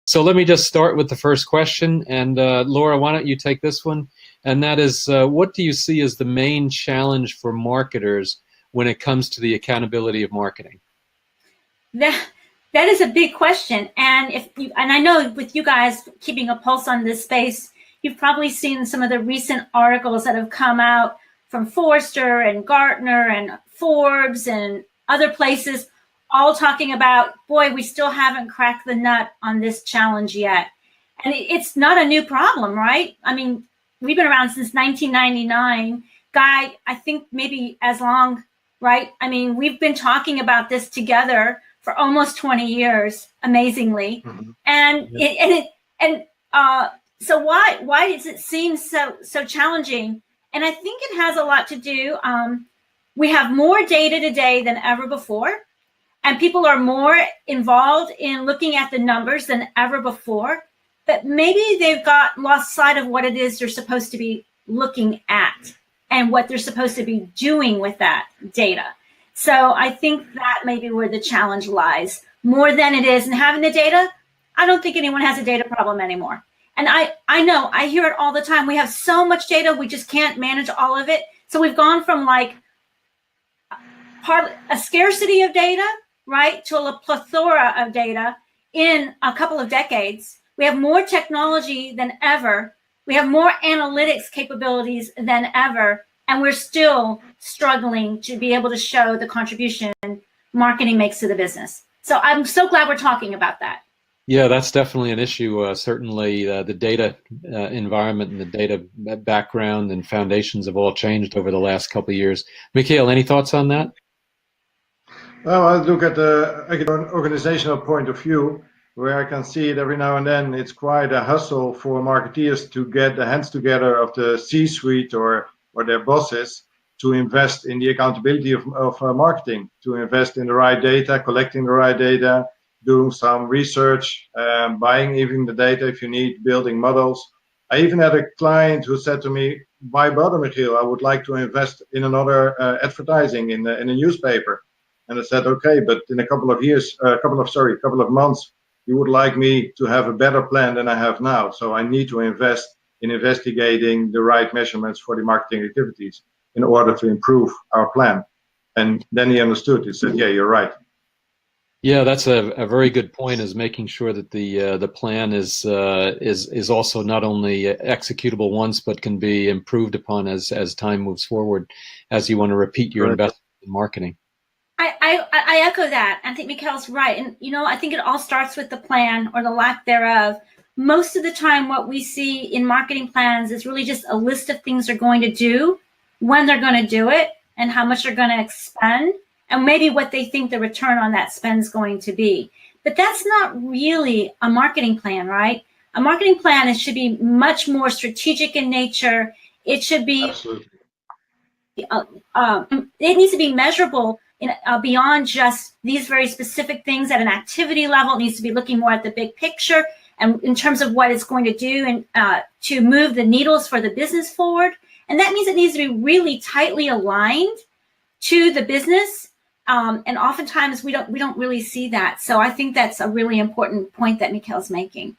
So let me just start with the first question. And Laura, why don't you take this one? And that is, what do you see as the main challenge for marketers when it comes to the accountability of marketing? That is a big question. And I know with you guys keeping a pulse on this space, you've probably seen some of the recent articles that have come out from Forrester and Gartner and Forbes and other places, all talking about, boy, we still haven't cracked the nut on this challenge yet. And it's not a new problem, right? I mean, we've been around since 1999. Guy, I think maybe as long, right? I mean, we've been talking about this together for almost 20 years, amazingly. Mm-hmm. So why does it seem so challenging? And I think it has a lot to do. We have more data today than ever before, and people are more involved in looking at the numbers than ever before. But maybe they've got lost sight of what it is they're supposed to be looking at and what they're supposed to be doing with that data. So I think that may be where the challenge lies more than it is in having the data. I don't think anyone has a data problem anymore. And I know, I hear it all the time. We have so much data, we just can't manage all of it. So we've gone from like a scarcity of data, right, to a plethora of data in a couple of decades. We have more technology than ever. We have more analytics capabilities than ever. And we're still struggling to be able to show the contribution marketing makes to the business. So I'm so glad we're talking about that. Yeah, that's definitely an issue. Certainly the data environment and the data background and foundations have all changed over the last couple of years. Mikhail, any thoughts on that? Well, I look at an organizational point of view, where I can see it every now and then. It's quite a hustle for marketeers to get the hands together of the C-suite or their bosses to invest in the accountability of marketing, to invest in the right data, collecting the right data, doing some research, buying even the data if you need, building models. I even had a client who said to me, "Why bother, Michiel? I would like to invest in another advertising in a newspaper." And I said, "Okay, but in a couple of months, you would like me to have a better plan than I have now. So I need to invest in investigating the right measurements for the marketing activities in order to improve our plan." And then he understood. He said, "Yeah, you're right." Yeah, that's a very good point, is making sure that the plan is also not only executable once, but can be improved upon as time moves forward, as you want to repeat your investment in marketing. I echo that. I think Mikhail's right. And, I think it all starts with the plan or the lack thereof. Most of the time, what we see in marketing plans is really just a list of things they're going to do, when they're going to do it, and how much they're going to expend, and maybe what they think the return on that spend is going to be. But that's not really a marketing plan, right? A marketing plan should be much more strategic in nature. It should be, absolutely. It needs to be measurable beyond just these very specific things at an activity level. It needs to be looking more at the big picture and in terms of what it's going to do and to move the needles for the business forward. And that means it needs to be really tightly aligned to the business. And oftentimes we don't really see that. So I think that's a really important point that Mikhail's making.